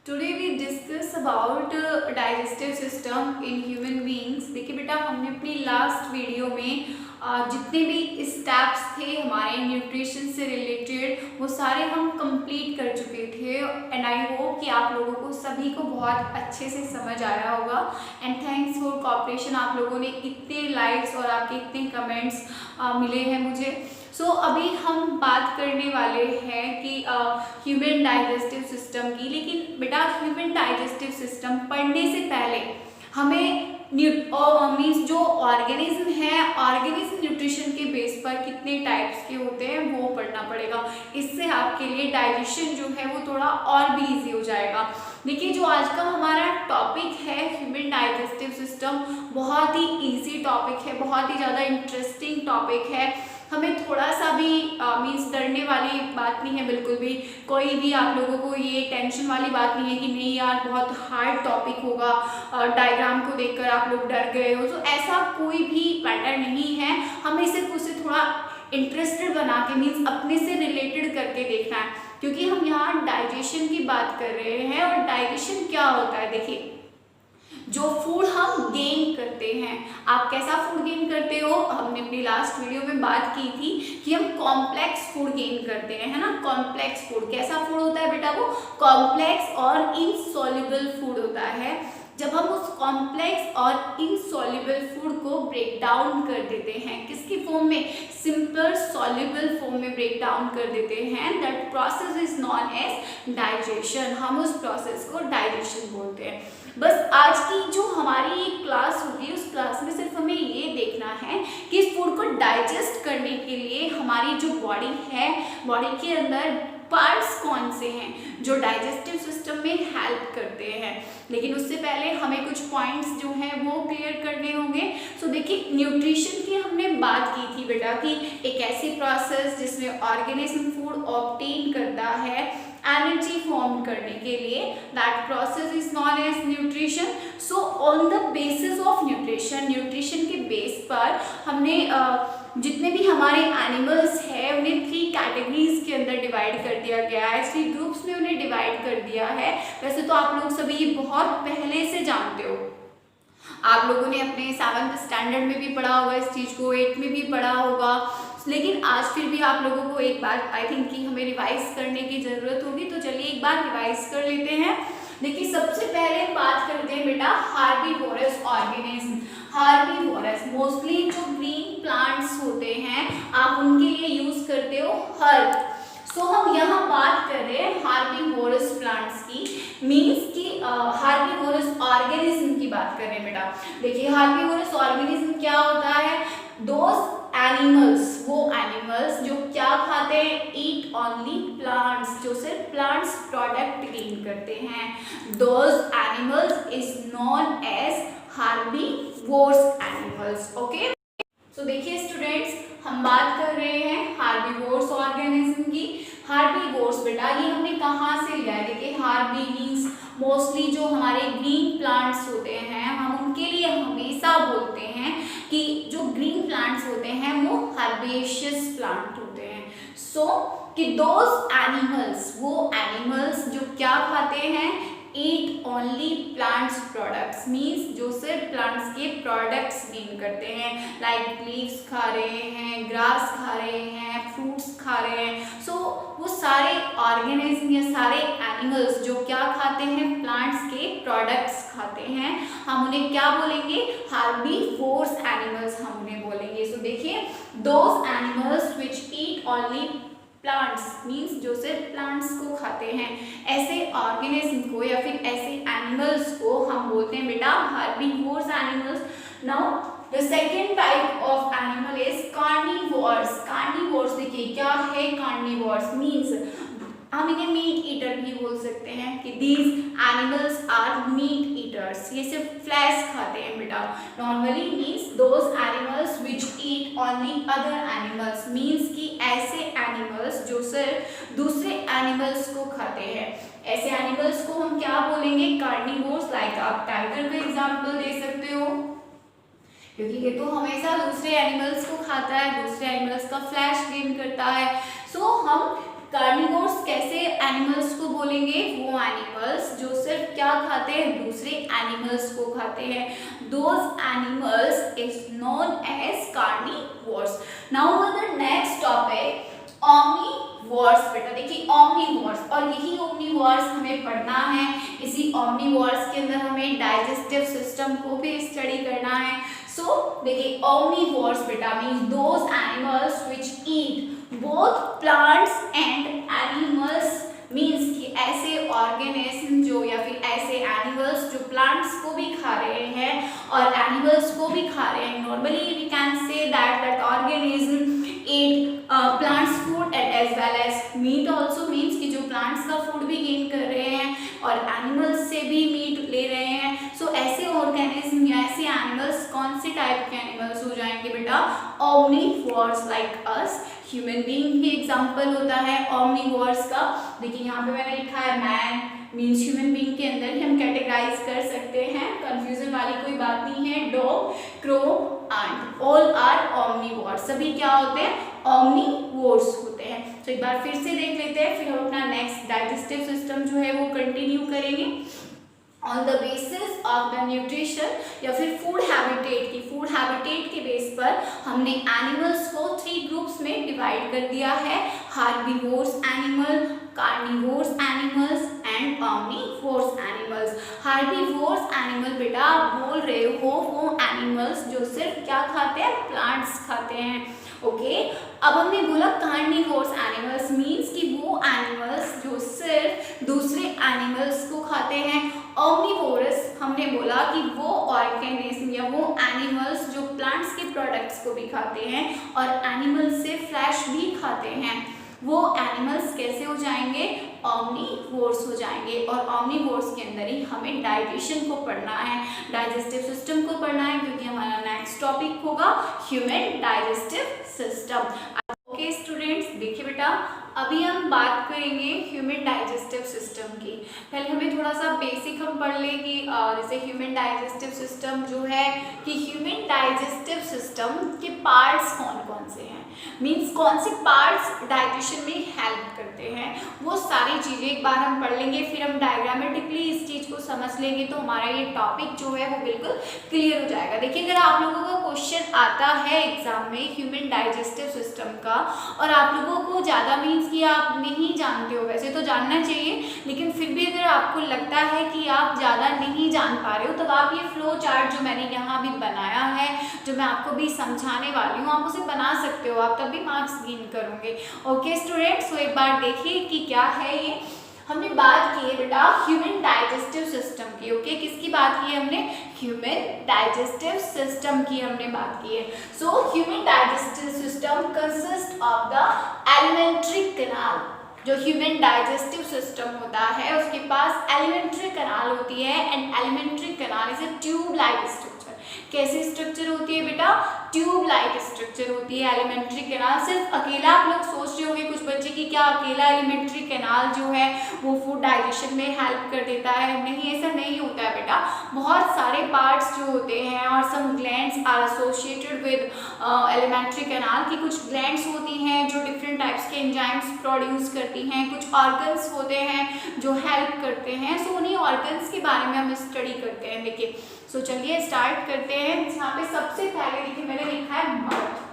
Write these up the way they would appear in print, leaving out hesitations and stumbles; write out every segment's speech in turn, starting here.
Today we discuss about digestive system in human beings. देखिए बेटा, हमने अपनी लास्ट वीडियो में जितने भी स्टेप्स थे हमारे न्यूट्रिशन से रिलेटेड वो सारे हम कंप्लीट कर चुके थे एंड आई होप कि आप लोगों को सभी को बहुत अच्छे से समझ आया होगा। एंड थैंक्स फॉर कोऑपरेशन, आप लोगों ने इतने लाइक्स और आपके इतने कमेंट्स मिले हैं मुझे। अभी हम बात करने वाले हैं कि ह्यूमन डाइजेस्टिव सिस्टम की। लेकिन बेटा, ह्यूमन डाइजेस्टिव सिस्टम पढ़ने से पहले हमें मीन्स जो ऑर्गेनिज्म है, ऑर्गेनिज्म न्यूट्रिशन के बेस पर कितने टाइप्स के होते हैं वो पढ़ना पड़ेगा। इससे आपके लिए डाइजेशन जो है वो थोड़ा और भी इजी हो जाएगा। देखिए, जो आज का हमारा टॉपिक है ह्यूमन डाइजेस्टिव सिस्टम, बहुत ही इजी टॉपिक है, बहुत ही ज़्यादा इंटरेस्टिंग टॉपिक है। हमें थोड़ा सा भी मीन्स डरने वाली बात नहीं है, बिल्कुल भी कोई भी आप लोगों को ये टेंशन वाली बात नहीं है कि नहीं यार बहुत हार्ड टॉपिक होगा, डायग्राम को देखकर आप लोग डर गए हो। तो ऐसा कोई भी मैटर नहीं है, हमें सिर्फ उसे थोड़ा इंटरेस्टेड बना के मीन्स अपने से रिलेटेड करके देखना है, क्योंकि हम यहाँ डाइजेशन की बात कर रहे हैं। और डाइजेशन क्या होता है? देखिए, जो फूड हम गेन करते हैं, आप कैसा फूड गेन करते हो? हमने अपनी लास्ट वीडियो में बात की थी कि हम कॉम्प्लेक्स फूड गेन करते हैं, है ना। कॉम्प्लेक्स फूड कैसा फूड होता है बेटा? वो कॉम्प्लेक्स और इनसॉल्युबल फूड होता है। जब हम उस कॉम्प्लेक्स और इनसॉल्युबल फूड को ब्रेक डाउन कर देते हैं, किसकी फॉर्म में? सिंपल सॉल्युबल फॉर्म में ब्रेक डाउन कर देते हैं, that process is known as digestion. हम उस प्रोसेस को डाइजेशन बोलते हैं। बस आज की जो हमारी क्लास होगी, उस क्लास में सिर्फ हमें ये देखना है कि इस फूड को डाइजेस्ट करने के लिए हमारी जो बॉडी है, बॉडी के अंदर पार्ट्स कौन से हैं जो डाइजेस्टिव सिस्टम में हेल्प करते हैं। लेकिन उससे पहले हमें कुछ पॉइंट्स जो हैं वो क्लियर करने होंगे। देखिए, न्यूट्रिशन की हमने बात की थी बेटा कि एक ऐसी प्रोसेस जिसमें ऑर्गेनिज्म फूड ऑब्टेन करता है एनर्जी फॉर्म करने के लिए, that process is known as nutrition. On the basis of nutrition, nutrition के बेस पर हमने जितने भी हमारे एनिमल्स हैं उन्हें 3 कैटेगरीज के अंदर डिवाइड कर दिया गया है, 3 ग्रुप्स में उन्हें डिवाइड कर दिया है। वैसे तो आप लोग सभी ये बहुत पहले से जानते हो, आप लोगों ने अपने 7th स्टैंडर्ड में भी पढ़ा होगा इस चीज़ को, 8th में भी पढ़ा होगा। लेकिन आज फिर भी आप लोगों को एक बार आई थिंक कि हमें रिवाइज करने की ज़रूरत होगी। तो चलिए एक बार रिवाइज कर लेते हैं। देखिए, सबसे पहले बात करते हैं बेटा हार्बीवोरस ऑर्गेनिज्म। हार्बीवोरस मोस्टली जो ग्रीन प्लांट्स होते हैं आप उनके लिए यूज करते हो हर्ब। हम यहाँ बात कर रहे हैं हार्बीवोरस प्लांट्स की, मीन्स कि हार्बीवोरस ऑर्गेनिज्म की बात कर रहे हैं बेटा। देखिए, हार्बीवोरस ऑर्गेनिज्म क्या होता है? दोज एनिमल्स, वो एनिमल्स जो क्या खाते हैं? ईट ओनली प्लांट्स, जो सिर्फ प्लांट्स प्रोडक्ट गेन करते हैं। Those animals is known as herbivorous animals. Okay, देखिए स्टूडेंट्स, हम बात कर रहे हैं हार्बीवोरस ऑर्गेनिज्म की। हार्बीवोरस बेटा ये हमने कहाँ से लिया है? देखिए, हार्बी मीन्स मोस्टली जो हमारे ग्रीन प्लांट्स होते हैं, हम उनके लिए हमेशा बोलते हैं कि जो ग्रीन प्लांट्स होते हैं वो हर्बेशियस प्लांट होते हैं। कि दोज एनिमल्स, वो एनिमल्स जो क्या खाते हैं? Eat only plants products, means जो सिर्फ प्लांट्स के प्रोडक्ट्स गेन करते हैं, लाइक लीव्स खा रहे हैं, ग्रास खा रहे हैं, फ्रूट्स खा रहे हैं। वो सारे ऑर्गेनिज्म या सारे एनिमल्स जो क्या खाते हैं? प्लांट्स के प्रोडक्ट्स खाते हैं, हम उन्हें क्या बोलेंगे? हार्बीवोरस एनिमल्स हम उन्हें बोलेंगे। देखिए, those animals which eat only plants means जो सिर्फ प्लांट्स को खाते हैं, ऐसे ऑर्गेनिज्म को या फिर ऐसे एनिमल्स को हम बोलते हैं बेटा herbivores animals. Now the second type of animal is carnivores. Carnivores देखिए क्या है? कार्निवोर्स मीन्स हम इन्हें मीट ईटर भी बोल सकते हैं कि these animals are meat eaters, ये सिर्फ फ्लैश खाते हैं बेटा। Normally means those animals which eat only other animals, means कि ऐसे एनिमल्स जो सिर्फ दूसरे एनिमल्स को खाते हैं, ऐसे एनिमल्स को हम क्या बोलेंगे? कार्निवोर्स। लाइक आप टाइगर का एग्जाम्पल दे सकते हो, क्योंकि ये तो हमेशा दूसरे एनिमल्स को खाता है, दूसरे एनिमल्स का फ्लैश गेन करता है। हम कार्निवोर्स कैसे एनिमल्स को बोलेंगे? वो एनिमल्स जो सिर्फ क्या खाते हैं? दूसरे एनिमल्स को खाते हैं। Those animals is known as carnivores. Now the next topic omnivores. बेटा देखिए ओमनीवोर्स, और यही ओमनीवोर्स हमें पढ़ना है। इसी ओमनीवोर्स के अंदर हमें डाइजेस्टिव सिस्टम को भी स्टडी करना है। सो देखिए ओमनीवोर्स बेटा means those animals which eat both plants and animals, means कि ऐसे ऑर्गेनिज्म जो या फिर ऐसे एनिमल्स जो प्लांट्स को भी खा रहे हैं और एनिमल्स को भी खा रहे हैं। Normally we can say that organism eat plants food as well as meat also, means कि जो plants का फूड भी गेन कर रहे हैं और एनिमल्स से भी मीट ले रहे हैं। सो ऐसे ऑर्गेनिज्म या ऐसे एनिमल्स कौन से टाइप के एनिमल्स हो जाएंगे बेटा? Omnivores like us. Human being ही एग्जांपल होता है ओमनीवोर्स का। देखिए यहाँ पे मैंने लिखा है मैन, मीन्स ह्यूमन बीइंग के अंदर ही हम कैटेगराइज कर सकते हैं, कंफ्यूजन वाली कोई बात नहीं है। Dog, crow, and all are omnivores, सभी क्या होते हैं? ओमनीवोर्स होते हैं। तो एक बार फिर से देख लेते हैं, फिर हम अपना नेक्स्ट डाइजेस्टिव सिस्टम जो है वो कंटिन्यू करेंगे। On the basis of the nutrition या फिर फूड हैबिटेट की, फूड हैबिटेट के बेस पर हमने एनिमल्स को 3 ग्रुप्स में डिवाइड कर दिया है। Herbivores animal, carnivores animals and omnivores animals. Herbivores animal बेटा आप बोल रहे हो वो एनिमल्स जो सिर्फ क्या खाते हैं? प्लांट्स खाते हैं। ओके अब हमने बोला कार्निवोर्स एनिमल्स मीन्स कि वो एनिमल्स जो सिर्फ दूसरे एनिमल्स को खाते हैं। ओमनीवोरस हमने बोला कि वो ऑर्गेनिज्म या वो एनिमल्स जो प्लांट्स के प्रोडक्ट्स को भी खाते हैं और एनिमल्स से फ्लैश भी खाते हैं। वो एनिमल्स कैसे हो जाएंगे? ओमनीवोर्स हो जाएंगे। और ओमनीवोर्स के अंदर ही हमें डाइजेशन को पढ़ना है, डाइजेस्टिव सिस्टम को पढ़ना है, क्योंकि हमारा नेक्स्ट टॉपिक होगा human digestive system. Okay students देखिए बेटा अभी हम बात करेंगे ह्यूमन डाइजेस्टिव सिस्टम की। पहले हमें थोड़ा सा बेसिक हम पढ़ लें कि जैसे ह्यूमन डाइजेस्टिव सिस्टम जो है कि ह्यूमन डाइजेस्टिव सिस्टम के पार्ट्स कौन कौन से हैं, मीन्स कौन से पार्ट्स डाइजेशन में हेल्प करते हैं, वो सारी चीज़ें एक बार हम पढ़ लेंगे। फिर हम डायग्रामेटिकली इस चीज़ को समझ लेंगे तो हमारा ये टॉपिक जो है वो बिल्कुल क्लियर हो जाएगा। देखिए अगर आप लोगों का क्वेश्चन आता है एग्जाम में ह्यूमन डाइजेस्टिव सिस्टम का और आप लोगों को ज़्यादा मीन्स कि आप नहीं जानते हो, वैसे तो जानना चाहिए, लेकिन फिर भी अगर आपको लगता है कि आप ज़्यादा नहीं जान पा रहे हो तब आप ये फ्लो चार्ट जो मैंने यहाँ भी बनाया है, जो मैं आपको भी समझाने वाली हूँ, आप उसे बना सकते हो, आप तब भी मार्क्स गेन करोगे। ओके स्टूडेंट्स, तो एक बार देखिए कि क्या है ये। हमने बात की है बेटा ह्यूमन डाइजेस्टिव सिस्टम की। ओके किसकी बात की है हमने? ह्यूमन डाइजेस्टिव सिस्टम की हमने बात की है। So human digestive system consist of the alimentary canal. जो ह्यूमन डाइजेस्टिव सिस्टम होता है उसके पास एलिमेंट्री कैनाल होती है and alimentary canal is a tube like structure. कैसी स्ट्रक्चर होती है बेटा? ट्यूब लाइक स्ट्रक्चर होती है एलिमेंट्री कैनाल। सिर्फ अकेला आप लोग सोच रहे होंगे कुछ बच्चे कि क्या अकेला एलिमेंट्री कैनाल जो है वो फूड डाइजेशन में हेल्प कर देता है? नहीं, ऐसा नहीं होता है बेटा। बहुत सारे पार्ट्स जो होते हैं और some glands are associated with alimentary canal की। कुछ ग्लैंड्स होती हैं जो डिफरेंट टाइप्स के एंजाइम्स प्रोड्यूस करती हैं, कुछ ऑर्गन्स होते हैं जो हेल्प करते हैं। सो उन्हीं ऑर्गन्स के बारे में हम स्टडी करते हैं। देखिए सो चलिए स्टार्ट करते हैं। यहाँ पे सबसे पहले देखिए मैंने लिखा है माउथ,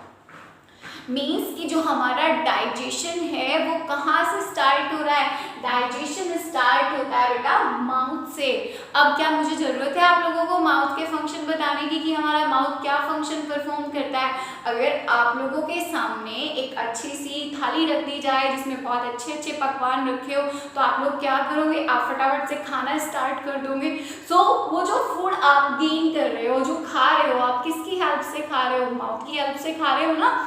मीन्स कि जो हमारा डाइजेशन है वो कहाँ से स्टार्ट हो रहा है? डाइजेशन स्टार्ट होता है बेटा माउथ से। अब क्या मुझे ज़रूरत है आप लोगों को माउथ के फंक्शन बताने की कि हमारा माउथ क्या फंक्शन परफॉर्म करता है? अगर आप लोगों के सामने एक अच्छी सी थाली रख दी जाए जिसमें बहुत अच्छे अच्छे पकवान रखे हो तो आप लोग क्या करोगे? आप फटाफट से खाना स्टार्ट कर दोगे। सो वो जो फूड आप गेन कर रहे हो, जो खा रहे हो, आप किसकी हेल्प से खा रहे हो? माउथ की हेल्प से खा रहे हो ना।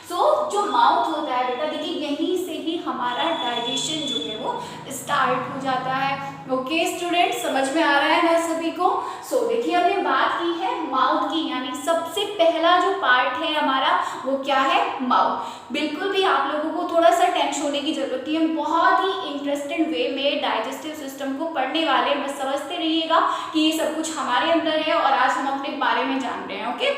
जो माउथ होता है बेटा देखिए यहीं से ही हमारा डाइजेशन जो है वो स्टार्ट हो जाता है। ओके स्टूडेंट समझ में आ रहा है ना सभी को? देखिए हमने बात की है माउथ की, यानी सबसे पहला जो पार्ट है हमारा वो क्या है? माउथ। बिल्कुल भी आप लोगों को थोड़ा सा टेंशन होने की जरूरत है, हम बहुत ही इंटरेस्टेड वे में डाइजेस्टिव सिस्टम को पढ़ने वाले हैं। बस समझते रहिएगा कि ये सब कुछ हमारे अंदर है और आज हम अपने बारे में जान रहे हैं। ओके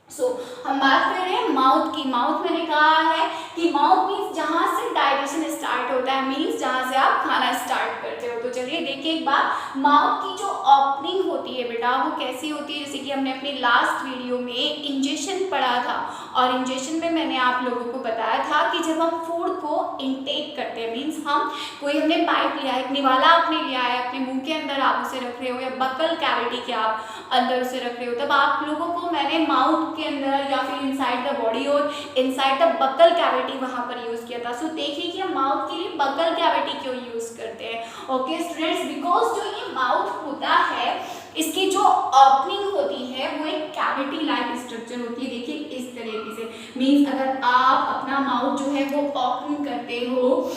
हम बात कर रहे हैं माउथ की। माउथ मैंने कहा है कि माउथ मीन्स जहाँ से डाइजेशन स्टार्ट होता है, मीन्स जहाँ से आप खाना स्टार्ट करते हो। तो चलिए देखिए एक बार, माउथ की जो ओपनिंग होती है बेटा वो कैसी होती है, जैसे कि हमने अपनी लास्ट वीडियो में इंजेक्शन पढ़ा था, और इंजेक्शन में मैंने आप लोगों को बताया था कि जब हम फूड को इनटेक करते हैं, मीन्स हमने बाइट लिया है, एक निवाला आपने लिया है, अपने मुंह के अंदर आप उसे रख रहे हो या बकल कैविटी के आप अंदर उसे रख रहे हो, तब आप लोगों को मैंने माउथ के अंदर या फिर इनसाइड द बॉडी और इनसाइड द बकल कैविटी वहां पर यूज किया था। सो देखिए कि हम माउथ के लिए बकल कैविटी क्यों यूज करते हैं। ओके स्टूडेंट्स, बिकॉज जो ये माउथ होता है इसकी जो ओपनिंग होती है वो एक कैविटी लाइक स्ट्रक्चर होती है। देखिए इस तरीके से, मीन्स अगर आप अपना माउथ जो है वो ओपन करते हो,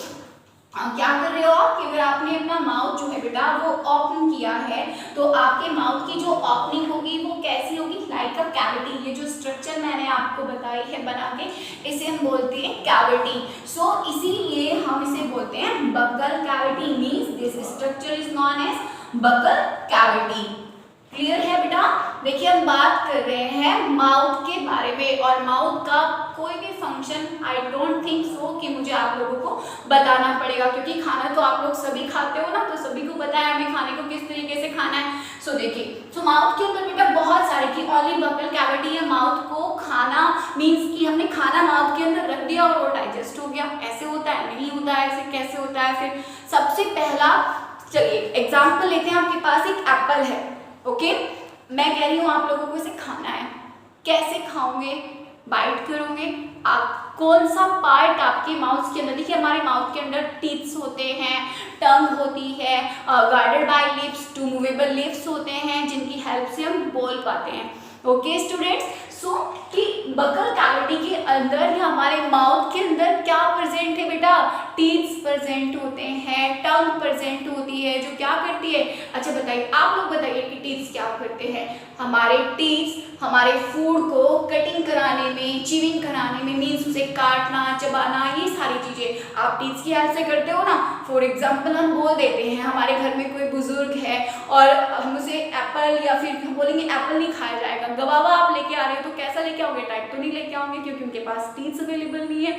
क्या कर रहे हो आप कि अगर आपने अपना माउथ जो है बेटा वो ओपन किया है तो आपके माउथ की जो ओपनिंग होगी वो कैसी होगी, लाइक अ कैविटी। ये जो स्ट्रक्चर मैंने आपको बताई है बना के, इसे हम बोलते हैं कैविटी। सो इसीलिए हम इसे बोलते हैं buccal cavity, means this structure is known as buccal cavity. Clear है बेटा। देखिए हम बात कर रहे हैं माउथ के बारे में, और माउथ का कोई भी function I don't think so कि मुझे आप लोगों को बताना पड़ेगा, क्योंकि खाना तो आप लोग सभी खाते हो ना, तो सभी को पता है हमें खाने को किस तरीके से खाना है। सो देखिए, सो माउथ के अंदर बेटा बहुत सारे की ओनली बकल कैविटी है। माउथ को खाना मीन्स कि हमने खाना माउथ के अंदर रख दिया और वो डाइजेस्ट हो गया, ऐसे होता है? नहीं होता है। ऐसे कैसे होता है? फिर सबसे पहला चलिए एग्जाम्पल लेते हैं। आपके पास एक एप्पल है, ओके, मैं कह रही हूँ आप लोगों को इसे खाना है, कैसे खाओगे? बाइट करोगे। आप कौन सा पार्ट आपके माउथ के अंदर, देखिए हमारे माउथ के अंदर टीथ्स होते हैं, टंग होती है, guarded by lips, two movable lips होते हैं जिनकी हेल्प से हम बोल पाते हैं। ओके स्टूडेंट्स, सो कि बकल कैविटी के अंदर या हमारे माउथ के अंदर क्या प्रेजेंट है बेटा? टीथ्स प्रेजेंट होते हैं, टंग प्रेजेंट होती है जो क्या करती है? अच्छा बताइए, आप लोग बताइए कि टीथ्स क्या करते हैं? हमारे टीथ्स हमारे फूड को कटिंग कराने में, चिविंग कराने में, मीन्स उसे काटना, चबाना, ये सारी चीजें आप टीथ्स की हेल्प से करते हो ना। फॉर एग्जाम्पल हम बोल देते हैं हमारे घर में कोई बुजुर्ग है और हम उसे एप्पल या फिर हम बोलेंगे एप्पल नहीं खाया जाएगा, गवावा आप लेके आ रहे हो, तो कैसा लेके आओगे? टाइप तो नहीं लेके आओगे क्योंकि उनके पास टीथ्स अवेलेबल नहीं है।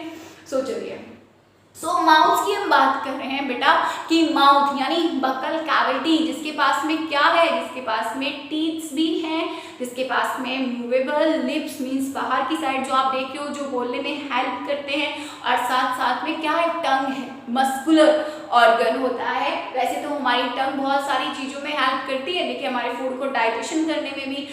सो चलिए, सो माउथ की हम बात कर रहे हैं बेटा कि माउथ यानी बकल कैविटी, जिसके पास में क्या है? जिसके पास में टीथ्स भी हैं, जिसके पास में मूवेबल लिप्स मीन्स बाहर की साइड जो आप देख रहे हो जो बोलने में हेल्प करते हैं, और साथ साथ में क्या है? टंग है, मस्कुलर ऑर्गन होता है। वैसे तो हमारी टंग बहुत सारी चीज़ों में हेल्प करती है, देखिए हमारे फूड को डाइजेशन करने में भी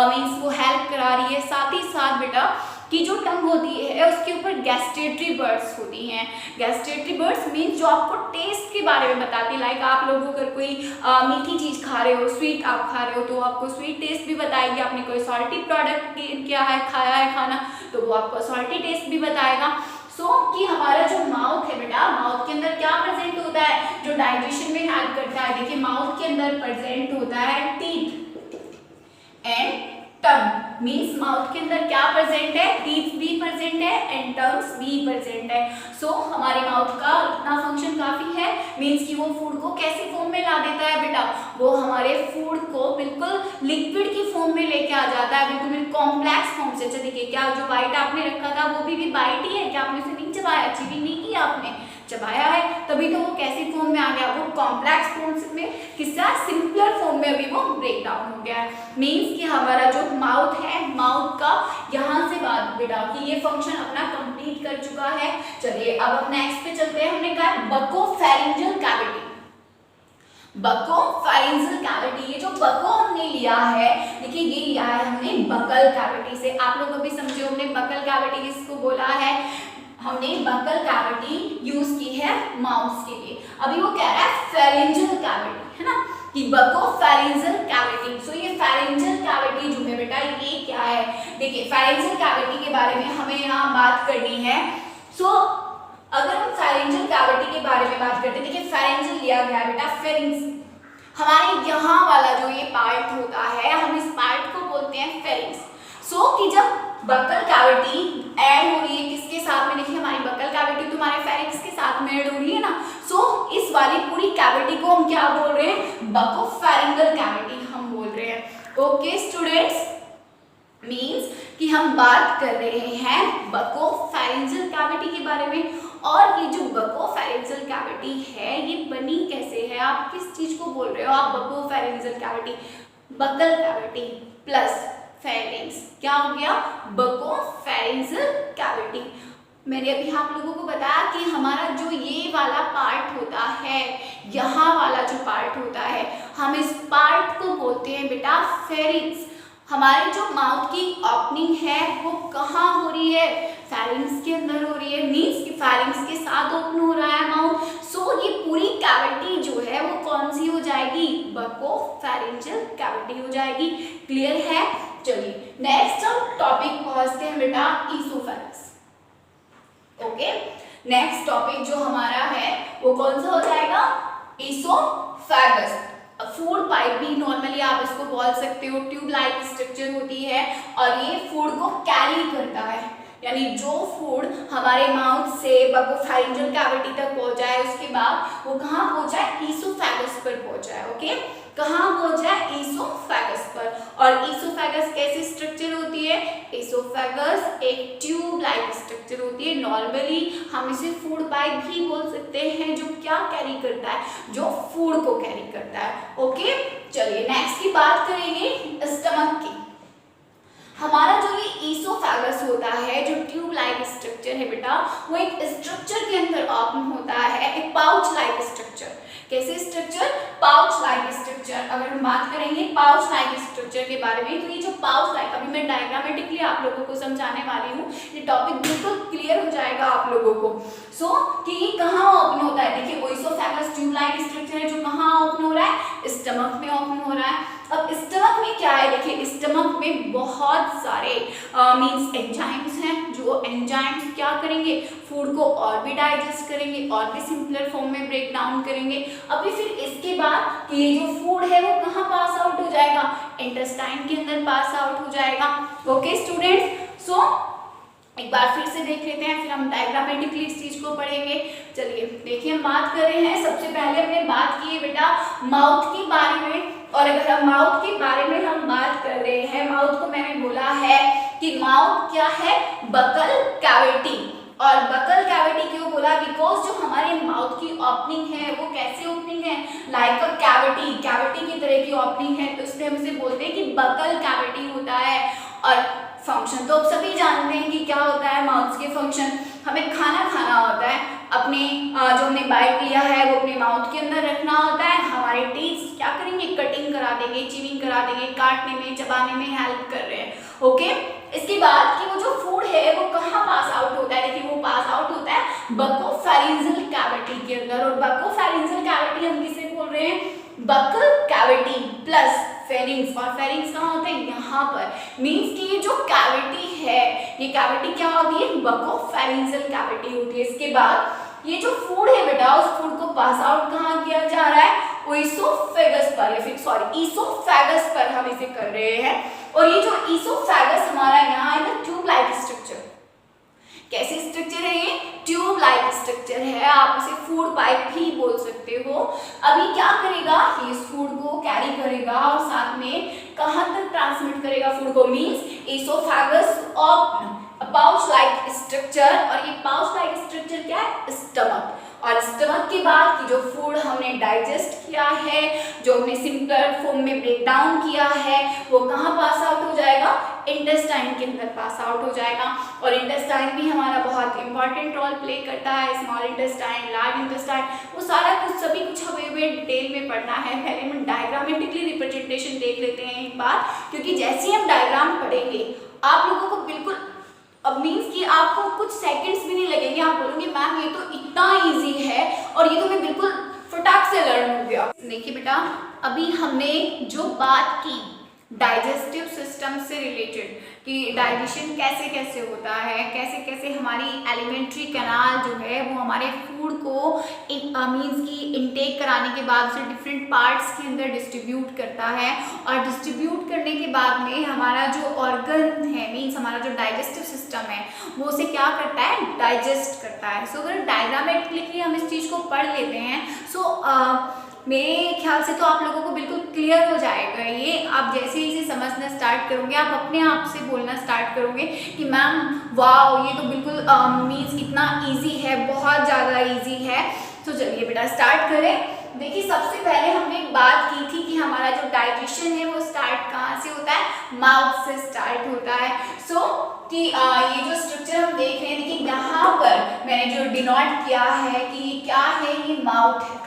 मीन्स वो हेल्प करा रही है। साथ ही साथ बेटा कि जो टंग होती है उसके ऊपर गैस्ट्रेटरी बर्ड्स होती हैं। गैस्ट्रेटरी बर्ड्स मीन्स जो आपको टेस्ट के बारे में बताती है, लाइक आप लोग अगर कोई मीठी चीज़ खा रहे हो, स्वीट आप खा रहे हो, तो आपको स्वीट टेस्ट भी बताएगी। आपने कोई सॉल्टी प्रोडक्ट क्या है खाया है खाना, तो वो आपको सॉल्टी टेस्ट भी बताएगा। सो कि हमारा जो माउथ है बेटा, माउथ के अंदर क्या प्रेजेंट होता है जो डाइजेशन में हेल्प करता है? देखिए माउथ के अंदर प्रेजेंट होता है teeth and tongue, means mouth के अंदर क्या प्रेजेंट है? टीथ भी प्रेजेंट है एंड टंग्स भी प्रेजेंट है। सो हमारे माउथ का इतना फंक्शन काफी है, मीन्स कि वो फूड को कैसे फॉर्म में ला देता है बेटा? वो हमारे फूड को बिल्कुल लिक्विड की फॉर्म में लेके आ जाता है, बिल्कुल कॉम्प्लेक्स फॉर्म से। अच्छा देखिए, क्या जो बाइट आपने रखा था वो भी बाइट ही है? क्या आपने उसे नहीं चबाया, चीविंग नहीं की आपने, चबाया है, तभी तो वो कैसी फॉर्म में आ गया? वो कॉम्प्लेक्स फॉर्म में, किसका? सिंपलर फॉर्म में अभी वो ब्रेक डाउन हो गया है। मीन्स कि हमारा जो माउथ है, माउथ का यहाँ से बात बेटा कि ये फंक्शन अपना कंप्लीट कर चुका है। चलिए अब अब नेक्स्ट पे चलते हैं। हमने कहा बकोफेरिंजियल कैविटी। बकोफेरिंजियल कैविटी, ये जो बको हमने लिया है, देखिए ये लिया है हमने बकल कैविटी से। आप लोग अभी समझे हमने बकल कैविटी किसको बोला है? हमने बकल कैविटी यूज की है माउथ के लिए। अभी वो कह रहा है फेरिंजियल कैविटी, है ना, कि बकोफेरिंजियल कैविटी। सो ये फेरिंजियल कैविटी जो है बेटा ये क्या है? देखिए फेरिंजियल कैविटी के बारे में हमें यहाँ बात करनी है। सो अगर हम फेरिंजियल कैविटी के बारे में बात करते हैं, देखिए फेरिंजियल लिया गया बेटा, फेरिंग्स हमारे यहाँ वाला जो ये पार्ट होता है, हम इस पार्ट को बोलते हैं फेरिंग्स। सो कि जब बकल कैविटी ऐड हो रही है किसके साथ में? देखिए हमारी बकल कैविटी तो हमारे फेरिंग्स के साथ में ऐड हो रही है ना। सो इस वाली पूरी कैविटी को हम क्या बोल रहे हैं? बकोफेरिंजियल कैविटी हम बोल रहे हैं। ओके स्टूडेंट्स, मीन्स कि हम बात कर रहे हैं बकोफेरेंजियल कैविटी के बारे में। और ये जो बकोफेरेंजियल कैविटी है ये बनी कैसे है, आप किस चीज को बोल रहे हो आप buccopharyngeal cavity, buccal cavity plus pharynx, क्या हो गया बकोफेरेंजियल कैविटी। मैंने अभी आप लोगों को बताया कि हमारा जो ये वाला पार्ट होता है, यहाँ वाला जो पार्ट होता है, हम इस पार्ट को बोलते हैं बेटा फेरिंग्स। हमारी जो माउथ की ओपनिंग है वो कहाँ हो रही है, फेरिंग्स के अंदर हो रही है, मीन्स कि फेरिंग्स के साथ ओपन हो रहा है माउथ। सो ये पूरी कैविटी जो है वो कौन सी हो जाएगी, बकोफेरेंजियल कैविटी हो जाएगी। क्लियर है? चलिए नेक्स्ट हम टॉपिक पहुंचते हैं बेटा ईसोफेगस। ओके, नेक्स्ट टॉपिक जो हमारा है वो कौन सा हो जाएगा, ईसोफेगस। फूड पाइप भी नॉर्मली आप इसको बोल सकते हो, ट्यूब लाइक स्ट्रक्चर होती है और ये फूड को कैरी करता है, यानी जो फूड हमारे माउथ से बकोफेरेंजियल कैविटी तक पहुंचाए उसके बाद वो कहाँ पहुंचाए, ईसोफेगस पर पहुंचाए। ओके, कहाँ पहुंचाए, ईसोफेगस पर। और ईसोफेगस कैसी स्ट्रक्चर होती है, ईसोफेगस एक ट्यूब लाइक स्ट्रक्चर होती है। नॉर्मली हम इसे फूड पाइप भी बोल सकते हैं, जो क्या कैरी करता है, जो फूड को कैरी करता है। ओके, चलिए नेक्स्ट की बात करेंगे स्टमक की। हमारा जो ये ईसोफेगस होता है, जो ट्यूब लाइक स्ट्रक्चर है बेटा, वो एक स्ट्रक्चर के अंदर ओपन होता है, एक पाउच लाइक स्ट्रक्चर। कैसे स्ट्रक्चर, पाउच लाइक स्ट्रक्चर। अगर हम बात करेंगे पाउच लाइक स्ट्रक्चर के बारे में, तो ये जो पाउच लाइक, अभी मैं डायग्रामेटिकली आप लोगों को समझाने वाली हूँ, ये टॉपिक बिल्कुल क्लियर हो जाएगा आप लोगों को। सो कि ये कहाँ ओपन होता है, देखिए ईसोफेगस ट्यूब लाइक स्ट्रक्चर है जो कहाँ ओपन हो रहा है, स्टमक में ओपन हो रहा है। अब स्टमक में क्या है, देखिए स्टमक में बहुत सारे मींस एंजाइम्स हैं, जो एंजाइम्स क्या करेंगे, फूड को और भी डाइजेस्ट करेंगे और भी सिंपलर फॉर्म में ब्रेक डाउन करेंगे। अभी फिर इसके बाद कि ये जो फूड है वो कहाँ पास आउट हो जाएगा, इंटेस्टाइन के अंदर पास आउट हो जाएगा। ओके स्टूडेंट्स, सो एक बार फिर से देख लेते हैं, फिर हम डायग्रामेटिकली इस चीज को पढ़ेंगे। चलिए देखिए, हम बात कर रहे हैं, सबसे पहले हमने बात की है बेटा माउथ के बारे में। और अगर हम माउथ के बारे में हम बात कर रहे हैं, माउथ को मैंने बोला है कि माउथ क्या है, बकल कैविटी। और बकल कैविटी क्यों बोला, बिकॉज जो हमारे माउथ की ओपनिंग है वो कैसी ओपनिंग है, लाइक अ कैविटी, कैविटी की तरह की ओपनिंग है, तो इसलिए हम इसे बोलते हैं कि बकल कैविटी होता है। और फंक्शन तो आप सभी जानते हैं कि क्या होता है माउथ के फंक्शन, हमें खाना खाना होता है, अपने जो हमने बाइट लिया है वो अपने माउथ के अंदर रखना होता है। हमारे टीथ क्या करेंगे, कटिंग करा देंगे, चीविंग करा देंगे, काटने में चबाने में हेल्प कर रहे हैं। ओके, इसके बाद कि वो जो फूड है वो कहाँ पास आउट होता है, देखिए वो पास आउट होता है बकोफेरेंजियल कैविटी के अंदर। और बकोफेरेंजियल कैविटी हम किसे बोल रहे हैं, बकल कैविटी प्लस फेरिंग्स। और फेरिंग्स कहाँ होते हैं, यहाँ पर। मींस कि ये जो कैविटी है, ये कैविटी क्या होती है, बकोफेरेंजियल कैविटी होती है। इसके बाद ये जो फूड है बेटा, उस फूड को पास आउट कहाँ किया जा रहा है, ईसोफेगस पर, या फिर सॉरी ईसोफेगस पर हम इसे कर रहे हैं। और ये जो ईसोफेगस हमारा यहाँ है ना, ट्यूब लाइक स्ट्रक्चर। कैसे स्ट्रक्चर है ये, ट्यूब लाइक स्ट्रक्चर है, आप इसे फूड पाइप भी बोल सकते हो। अभी क्या करेगा, ये इस फूड को कैरी करेगा और साथ में कहाँ तक ट्रांसमिट करेगा फूड को, means oesophagus of pouch like structure. और ये पाउच लाइक स्ट्रक्चर क्या है, स्टमक। और स्टमक के बाद की जो फूड हमने डाइजेस्ट किया है, जो हमने सिंपलर फॉर्म में ब्रेक डाउन किया है, वो कहाँ पास आउट हो जाएगा, इंटेस्टाइन के अंदर पास आउट हो जाएगा। और इंटेस्टाइन भी हमारा बहुत इंपॉर्टेंट रोल प्ले करता है, स्मॉल इंटेस्टाइन, लार्ज इंटेस्टाइन, वो सारा कुछ सभी कुछ हमें डिटेल में पढ़ना है। पहले हम डायग्रामेटिकली रिप्रेजेंटेशन देख लेते हैं एक बार, क्योंकि जैसे ही हम डायग्राम पढ़ेंगे आप लोगों को बिल्कुल अब मीन्स कि आपको कुछ सेकंड्स भी नहीं लगेंगे, आप बोलोगे मैम ये तो इतना इजी है और ये तो मैं बिल्कुल फटाक से लर्न हो गया। देखिए बेटा, अभी हमने जो बात की डाइजेस्टिव सिस्टम से रिलेटेड कि डाइजेशन कैसे कैसे होता है, कैसे कैसे हमारी एलिमेंट्री कैनाल जो है वो हमारे फूड को मीन्स की इनटेक कराने के बाद उसे डिफरेंट पार्ट्स के अंदर डिस्ट्रीब्यूट करता है। और डिस्ट्रीब्यूट करने के बाद में हमारा जो ऑर्गन है, मीन्स हमारा जो डाइजेस्टिव सिस्टम है, वो उसे क्या करता है, डाइजेस्ट करता है। सो अगर डायग्रामेटिकली हम इस चीज़ को पढ़ लेते हैं, सो मेरे ख्याल से तो आप लोगों को बिल्कुल क्लियर हो जाएगा ये। आप जैसे ही इसे समझना स्टार्ट करोगे, आप अपने आप से बोलना स्टार्ट करोगे कि मैम वाह, ये तो बिल्कुल मीन्स इतना ईजी है, बहुत ज़्यादा ईजी है। तो चलिए बेटा स्टार्ट करें। देखिए सबसे पहले हमने एक बात की थी कि हमारा जो डाइजेशन है वो स्टार्ट कहाँ से होता है, माउथ से स्टार्ट होता है। कि ये जो स्ट्रक्चर हम देख रहे हैं, देखिए यहाँ पर मैंने जो डिनोट किया है कि ये क्या है, ये माउथ है,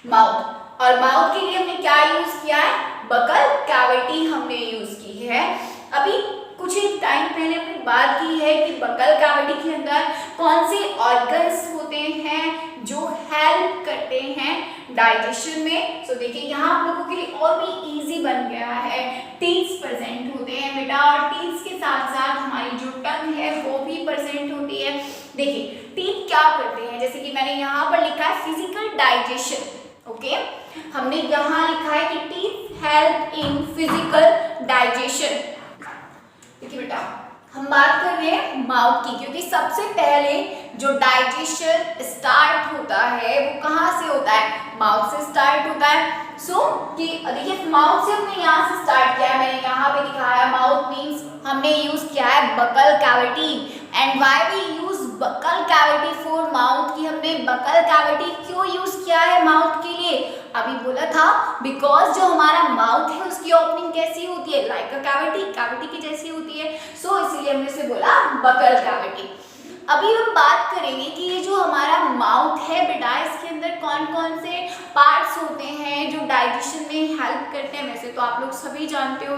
माउथ। और माउथ के लिए हमने क्या यूज किया है, बकल कैविटी हमने यूज की है। अभी कुछ ही टाइम पहले हमने बात की है कि बकल कैविटी के अंदर कौन से ऑर्गन्स होते हैं जो हेल्प करते हैं डाइजेशन में। सो देखिए यहाँ आप लोगों के लिए और भी इजी बन गया है, टीथ प्रेजेंट होते हैं बेटा, और टीथ के साथ साथ हमारी जो टंग है वो भी प्रेजेंट होती है। देखिए टीथ क्या करते हैं, जैसे कि मैंने यहाँ पर लिखा है फिजिकल डाइजेशन, ओके। हमने यहाँ लिखा है कि teeth help in physical digestion. देखिए बेटा हम बात कर रहे हैं माउथ की, क्योंकि सबसे पहले जो डाइजेशन स्टार्ट होता है वो कहाँ से होता है, माउथ से स्टार्ट होता है। कि देखिए माउथ से हमने यहाँ से स्टार्ट किया है, मैंने यहाँ पे दिखाया माउथ मीन्स हमने यूज किया है buccal cavity. And why we use buccal cavity for mouth, की हमने बकल कैविटी क्यों यूज किया है माउथ के लिए, अभी बोला था बिकॉज जो हमारा माउथ है उसकी ओपनिंग कैसी होती है, लाइक अ कैविटी, कैविटी की जैसी होती है। इसीलिए हमने इसे बोला बकल कैविटी। अभी हम बात करेंगे कि ये जो हमारा माउथ है बेटा, इसके अंदर कौन कौन से पार्ट्स होते हैं जो डाइजेशन में हेल्प करते हैं। वैसे तो आप लोग सभी जानते हो,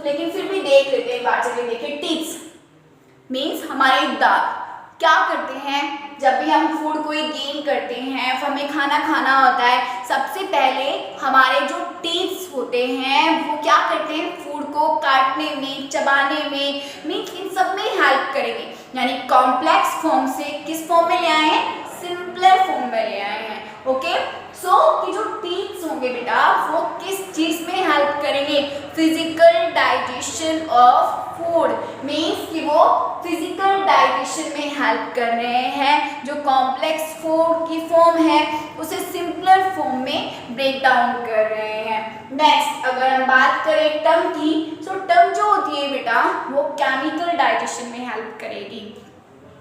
लेकिन फिर भी देख लेते हैं एक बार। चलिए देखिए, टीथ मीन्स हमारे दांत क्या करते हैं, जब भी हम फूड कोई गेन करते हैं, हमें खाना खाना होता है, सबसे पहले हमारे जो टीथ्स होते हैं वो क्या करते हैं, फूड को काटने में, चबाने में, मीन्स इन सब में हेल्प करेंगे। यानी कॉम्प्लेक्स फॉर्म से किस फॉर्म में ले आए हैं, सिंपलर फॉर्म में ले आए हैं, ओके। कि जो टीथ्स होंगे बेटा वो किस चीज में हेल्प करेंगे, physical digestion of food, means कि वो फिजिकल डाइजेशन में हेल्प कर रहे हैं। जो कॉम्प्लेक्स फूड की फॉर्म है उसे सिंपलर फॉर्म में ब्रेक डाउन कर रहे हैं। नेक्स्ट अगर हम बात करें टंग की, टंग जो होती है बेटा वो केमिकल डाइजेशन में हेल्प करेगी।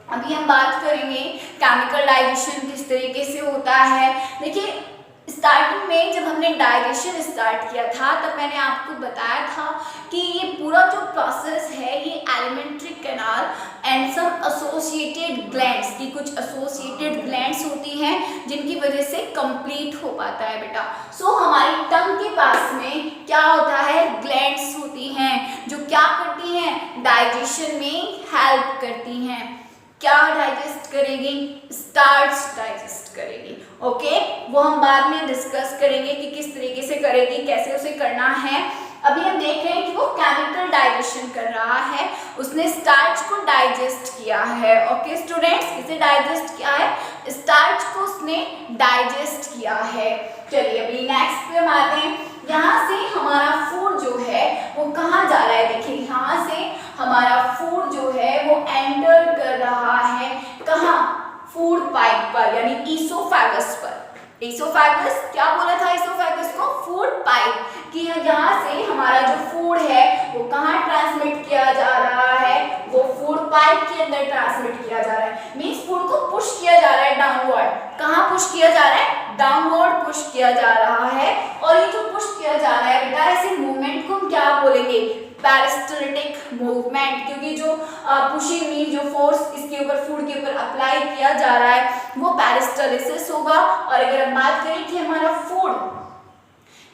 अभी हम बात करेंगे केमिकल डाइजेशन किस तरीके से होता है। देखिए स्टार्टिंग में जब हमने डाइजेशन स्टार्ट किया था तब मैंने आपको बताया था कि ये पूरा जो प्रोसेस है ये alimentary canal and some associated glands की, कुछ एसोसिएटेड ग्लैंड्स होती हैं जिनकी वजह से कंप्लीट हो पाता है बेटा। हमारी टंग के पास में क्या होता है, ग्लैंड्स होती हैं जो क्या करती हैं, डाइजेशन में हेल्प करती हैं। क्या डाइजेस्ट करेगी, स्टार्च डाइजेस्ट करेगी, ओके। वो हम बाद में डिस्कस करेंगे कि किस तरीके से करेगी, कैसे उसे करना है। अभी हम देख रहे हैं कि वो केमिकल डाइजेशन कर रहा है, उसने स्टार्च को डाइजेस्ट किया है, ओके स्टूडेंट्स, इसे डाइजेस्ट किया है, स्टार्च को उसने डाइजेस्ट किया है। चलिए अभी नेक्स्ट पे हम आते हैं। यहाँ से हमारा फूड जो है वो कहाँ जा रहा है, देखिए यहाँ से हमारा फूड जो है वो एंटर कर रहा है कहाँ, फूड पाइप पर, यानी ईसोफेगस पर। ईसोफेगस क्या बोला था, ईसोफेगस को फूड पाइप, कि यहाँ से हमारा जो फूड है वो कहाँ ट्रांसमिट किया जा रहा है, वो फूड पाइप के अंदर ट्रांसमिट किया जा रहा है। मीन्स फूड को पुश किया जा रहा है डाउनवर्ड, कहाँ पुश किया जा रहा है, डाउनवर्ड पुश किया जा रहा है। और ये जो पुश किया जा रहा है बेटा, ऐसे मूवमेंट को हम क्या बोलेंगे, पेरिस्टलिटिक मूवमेंट, क्योंकि जो पुशिंग मीन जो फोर्स इसके ऊपर फूड के ऊपर अप्लाई किया जा रहा है वो पेरिस्टलिसिस होगा। और अगर हम बात करें कि हमारा फूड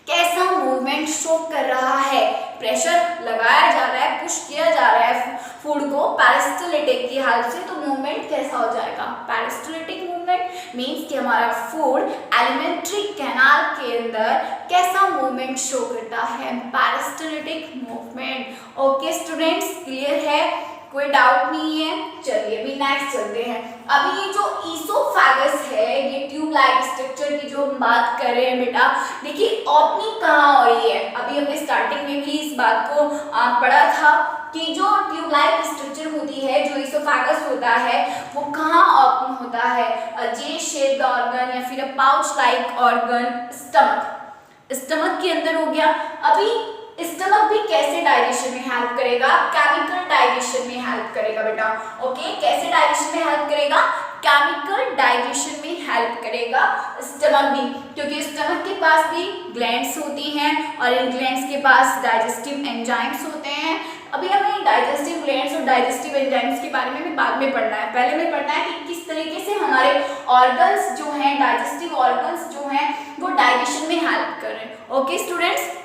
कैसा मूवमेंट शो कर रहा है, प्रेशर लगाया जा रहा है, पुश किया जा रहा है फूड को पेरिस्टलिटिक की हेल्प से, तो मूवमेंट कैसा हो जाएगा, पेरिस्टलिटिक मूवमेंट। मीन्स कि हमारा फूड एलिमेंट्री कैनाल के अंदर कैसा मूवमेंट शो करता है, पेरिस्टलिटिक मूवमेंट। ओके स्टूडेंट्स, क्लियर है, कोई डाउट नहीं है। चलिए अभी नेक्स्ट चलते हैं। अभी ये जो ईसोफेगस है, ये ट्यूब लाइक स्ट्रक्चर की जो हम बात कर रहे हैं बेटा, देखिए ओपनिंग कहाँ हो रही है, अभी हमने स्टार्टिंग में भी इस बात को पढ़ा था कि जो ट्यूब लाइक स्ट्रक्चर होती है, जो इसोफेगस होता है, वो कहाँ ओपन होता है? जे शेप्ड ऑर्गन या फिर पाउच लाइक ऑर्गन स्टमक के अंदर हो गया। अभी स्टमक भी कैसे डाइजेशन में हेल्प करेगा? केमिकल डाइजेशन में हेल्प करेगा बेटा। ओके, कैसे डाइजेशन में हेल्प करेगा? केमिकल डाइजेशन में हेल्प करेगा स्टमक भी, क्योंकि स्टमक के पास भी ग्लैंड्स होती हैं और इन ग्लैंड्स के पास डाइजेस्टिव एंजाइम्स होते हैं। अभी हमें डाइजेस्टिव ग्लैंड्स और डाइजेस्टिव एंजाइम्स के बारे में बाद में पढ़ना है। पहले में पढ़ना है कि किस तरीके से हमारे ऑर्गन्स जो हैं, डाइजेस्टिव ऑर्गन्स जो हैं, वो डाइजेशन में हेल्प कर रहे हैं। ओके स्टूडेंट्स,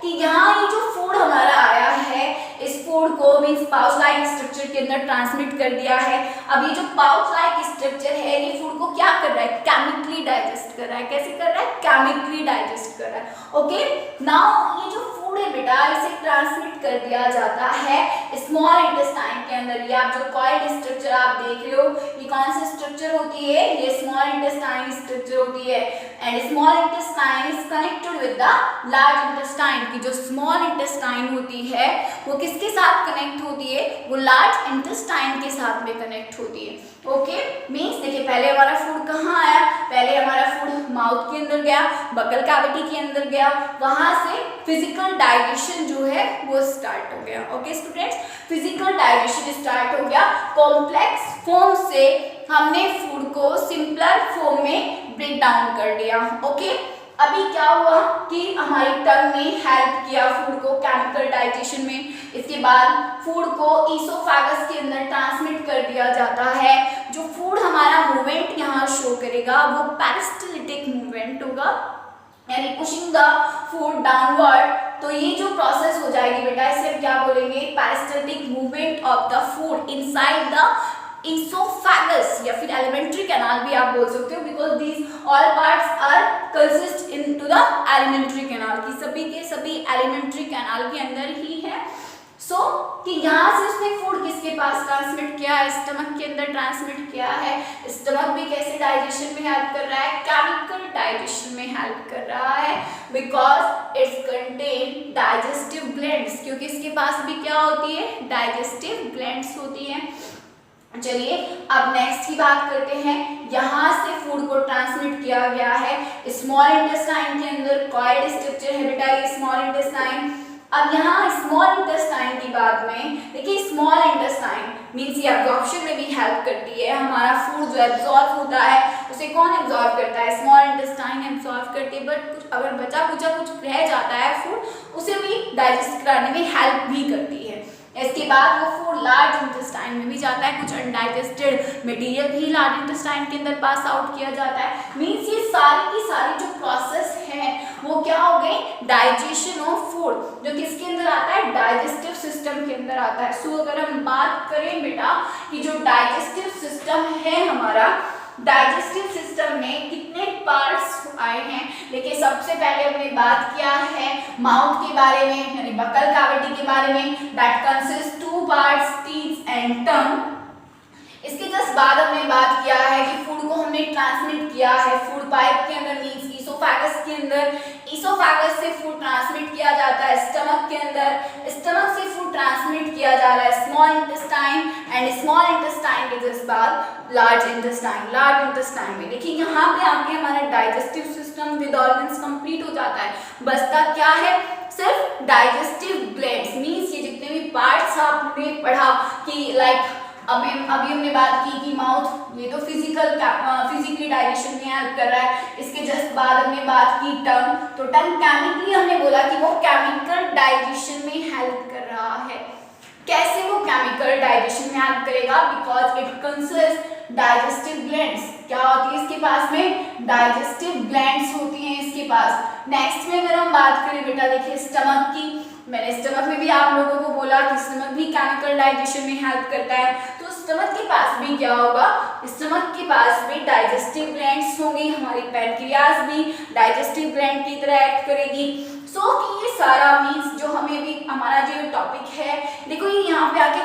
कि यहाँ ये जो फूड हमारा आया है, इस फूड को मीन्स पाउच लाइक स्ट्रक्चर के अंदर ट्रांसमिट कर दिया है। अब ये जो पाउच लाइक स्ट्रक्चर है, ये फूड को क्या कर रहा है? केमिकली डाइजेस्ट कर रहा है। कैसे कर रहा है? केमिकली डाइजेस्ट कर रहा है। ओके, नाउ ये जो फूड है बेटा, इसे ट्रांसमिट कर दिया जाता है स्मॉल इंटेस्टाइन के अंदर। ये आप जो कॉइल्ड स्ट्रक्चर आप देख रहे हो, ये कौन सी स्ट्रक्चर होती है? ये स्मॉल इंटेस्टाइन स्ट्रक्चर होती है। And small intestine is connected with the large intestine. की जो स्मॉल इंटेस्टाइन होती है, वो किसके साथ कनेक्ट होती है? वो लार्ज इंटेस्टाइन के साथ में कनेक्ट होती है। ओके, मीन्स देखिए, पहले हमारा फूड कहाँ आया? पहले हमारा फूड माउथ के अंदर गया, बकल कैविटी के अंदर गया, वहां से फिजिकल डाइजेशन जो है वो स्टार्ट हो गया। Okay students, physical digestion start हो गया। कॉम्प्लेक्स फॉर्म से हमने फूड को सिंपलर फॉर्म में ब्रेक डाउन कर दिया। ओके, अभी क्या हुआ कि हमारी टंग ने हेल्प किया फूड को केमिकल डाइजेशन में। इसके बाद फूड को इसोफेगस के अंदर ट्रांसमिट कर दिया जाता है। जो फूड हमारा मूवमेंट यहाँ शो करेगा वो पेरिस्टलिटिक मूवमेंट होगा, यानी पुशिंग द फूड डाउनवर्ड। तो ये जो प्रोसेस हो जाएगी बेटा, इसे हम क्या बोलेंगे? Peristaltic movement of the food inside the oesophagus या फिर एलिमेंट्री कैनाल भी आप बोल सकते हो, because these all parts are consist into the alimentary canal. की सभी के सभी एलिमेंट्री कैनाल के अंदर ही है। कि यहाँ से उसने फूड किसके पास ट्रांसमिट किया है? स्टमक के अंदर ट्रांसमिट किया है। स्टमक भी कैसे डाइजेशन में हेल्प कर रहा है? केमिकल डाइजेशन में हेल्प कर रहा है, because it's contain digestive glands, क्योंकि इसके पास भी क्या होती है? डाइजेस्टिव ग्लैंड्स होती है। चलिए अब नेक्स्ट की बात करते हैं। यहाँ से फूड को ट्रांसमिट किया गया है स्मॉल इंटेस्टाइन के अंदर। कॉइल्ड स्ट्रक्चर है बेटा ये स्मॉल इंटेस्टाइन। अब यहाँ स्मॉल इंटेस्टाइन की बात में देखिए, स्मॉल इंटेस्टाइन मीन्स ये एब्जॉर्प्शन में भी हेल्प करती है। हमारा फूड जो एब्जॉर्ब होता है उसे कौन एब्जॉर्ब करता है? स्मॉल इंटेस्टाइन एब्जॉर्ब करती है। बट कुछ अगर बचा कुछ रह जाता है फूड, उसे भी डाइजेस्ट कराने में हेल्प भी करती है। इसके बाद वो फूड लार्ज इंटेस्टाइन में भी जाता है। कुछ अनडाइजेस्टेड मटेरियल भी लार्ज इंटेस्टाइन के अंदर पास आउट किया जाता है। मीन्स ये सारी की सारी जो प्रोसेस है वो क्या हो गई? डाइजेशन ऑफ फूड, जो किसके अंदर आता है? डाइजेस्टिव सिस्टम के अंदर आता है। सो अगर हम बात करें बेटा कि जो डाइजेस्टिव सिस्टम है हमारा, डाइजेस्टिव सिस्टम में कितने पार्ट्स आए हैं? देखिए, सबसे पहले हमने बात किया है माउथ के बारे में, यानी बकल कैविटी के बारे में, that consist two parts, teeth and tongue. इसके जस्ट बाद हमने बात किया है कि फूड को हमने ट्रांसमिट किया है फूड पाइप के अंदर, मींस इसोफेगस के अंदर। इसोफेगस से फूड ट्रांसमिट किया जाता है स्टमक के अंदर। स्टमक से फूड ट्रांसमिट किया जा रहा है small intestine, and small intestine के जस्ट बाद लार्ज इंटेस्टाइन। लार्ज इंटेस्टाइन में देखिए यहाँ पे आके हमारा digestive system with organs complete हो जाता है। बचता क्या है? सिर्फ डाइजेस्टिव ग्लैंड्स। मींस ये जितने भी पार्ट्स आपने पढ़ा कि लाइक अभी हमने बात की कि माउथ ये तो फिजिकली डाइजेशन में हेल्प कर रहा है। इसके जस्ट बाद हमने बात की टंग, तो टंग केमिकली हमने बोला कि वो केमिकल डाइजेशन में हेल्प कर रहा है। कैसे वो केमिकल डाइजेशन में हेल्प करेगा? Because it consist digestive glands. क्या होती है इसके पास में? डाइजेस्टिव ग्लैंड्स होती हैं इसके पास। नेक्स्ट में अगर हम बात करें बेटा, देखिए स्टमक की, मैंने स्टमक में भी आप लोगों को बोला कि स्टमक भी केमिकल डाइजेशन में हेल्प करता है। तो स्टमक के पास भी क्या होगा? स्टमक के पास भी डाइजेस्टिव ग्लैंड्स होंगी। हमारी पैनक्रियाज भी डाइजेस्टिव ग्लैंड की तरह एक्ट करेगी। कि ये सारा मीन्स जो हमें भी हमारा जो टॉपिक है, देखो ये यहाँ पे आके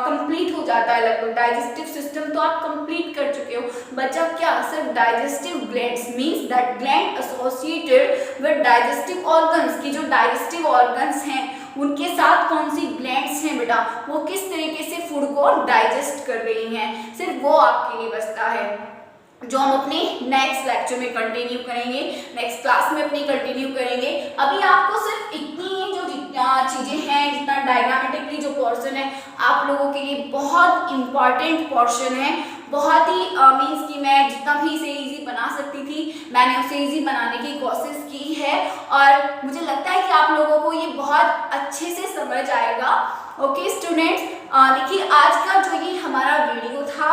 कंप्लीट हो जाता है लगभग। डाइजेस्टिव सिस्टम तो आप कंप्लीट कर चुके हो, बचा क्या? सिर्फ digestive glands, means that gland associated with digestive organs. की जो डाइजेस्टिव ऑर्गन्स हैं उनके साथ कौन सी ग्लैंड्स हैं बेटा, वो किस तरीके से फूड को डाइजेस्ट कर रही हैं, सिर्फ वो आपके लिए बचता है, जो हम अपने नेक्स्ट लेक्चर में कंटिन्यू करेंगे, नेक्स्ट क्लास में अपनी कंटिन्यू करेंगे। अभी आपको सिर्फ इतनी जो चीजें हैं, जितना डायग्रामेटिकली जो पोर्शन है आप लोगों के लिए बहुत इंपॉर्टेंट पोर्शन है, बहुत ही मीन्स कि मैं जितना भी इसे इजी बना सकती थी मैंने उसे इजी बनाने की कोशिश की है, और मुझे लगता है कि आप लोगों को ये बहुत अच्छे से समझ आएगा। ओके स्टूडेंट्स, देखिए आज का जो ये हमारा वीडियो था,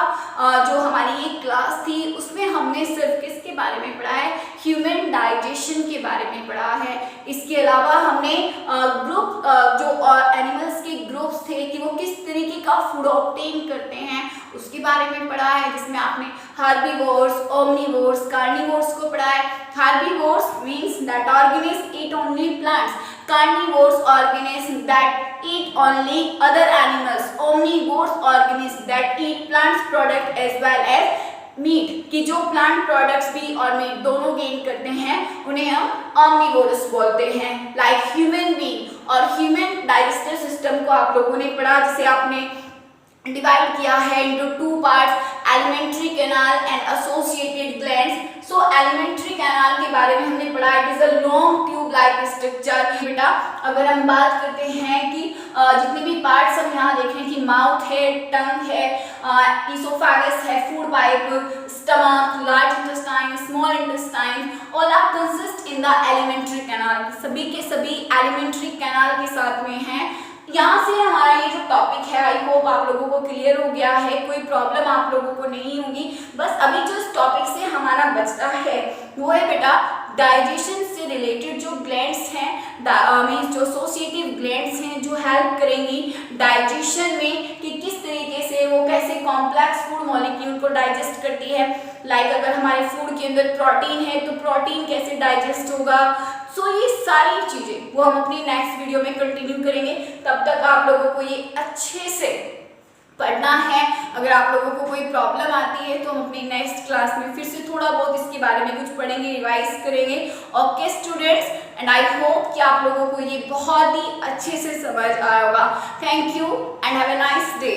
जो हमारी ये क्लास थी, उसमें हमने सिर्फ किसके बारे में पढ़ा है, ह्यूमन डाइजेशन के बारे में पढ़ा है। इसके अलावा हमने ग्रुप जो एनिमल्स के ग्रुप्स थे कि वो किस तरीके का फूड ऑब्टेन करते हैं उसके बारे में पढ़ा है, जिसमें आपने हार्बीवोर्स, ओमनीवोर्स, कार्निवोर्स को पढ़ा है। Herbivores means that organism eat only plants, carnivores organisms that eat only other animals, omnivores organisms that eat plants product as well as meat, कि जो प्लांट प्रोडक्ट्स भी और मीट दोनों गेन करते हैं उन्हें हम omnivores बोलते हैं, लाइक ह्यूमन बीइंग। और ह्यूमन डाइजेस्टिव सिस्टम को आप लोगों ने पढ़ा, जिसे आपने डिवाइड किया है into two parts, elementary canal and associated glands. So alimentary canal के बारे में हमने पढ़ा, it is a long tube like structure. बेटा अगर हम बात करते हैं कि जितने भी पार्ट्स हम यहाँ देख रहे हैं कि माउथ है, टंग है, इसोफेगस है, food pipe, stomach, large intestine, small intestine, all are consist in the alimentary canal. सभी के सभी एलिमेंट्री कैनाल के साथ में हैं। यहाँ से हमारा ये जो टॉपिक है आई होप आप लोगों को क्लियर हो गया है, कोई प्रॉब्लम आप लोगों को नहीं होगी। बस अभी जो इस टॉपिक से हमारा बचता है वो है बेटा डाइजेशन से रिलेटेड जो ग्लैंड्स हैं, मीन्स जो एसोसिएटिव ग्लैंड्स हैं जो हेल्प करेंगी डाइजेशन में, कि किस तरीके से वो कैसे कॉम्प्लेक्स फूड मॉलिक्यूल को डाइजेस्ट करती है। लाइक अगर हमारे फूड के अंदर प्रोटीन है तो प्रोटीन कैसे डाइजेस्ट होगा। सो ये सारी चीजें वो हम अपनी नेक्स्ट वीडियो में कंटिन्यू करेंगे। तब तक आप लोगों को ये अच्छे से पढ़ना है। अगर आप लोगों को कोई प्रॉब्लम आती है तो हम अपनी नेक्स्ट क्लास में फिर से थोड़ा बहुत इसके बारे में कुछ पढ़ेंगे, रिवाइज करेंगे। Okay students, and I hope कि आप लोगों को ये बहुत ही अच्छे से समझ आया होगा। Thank you and have a nice day.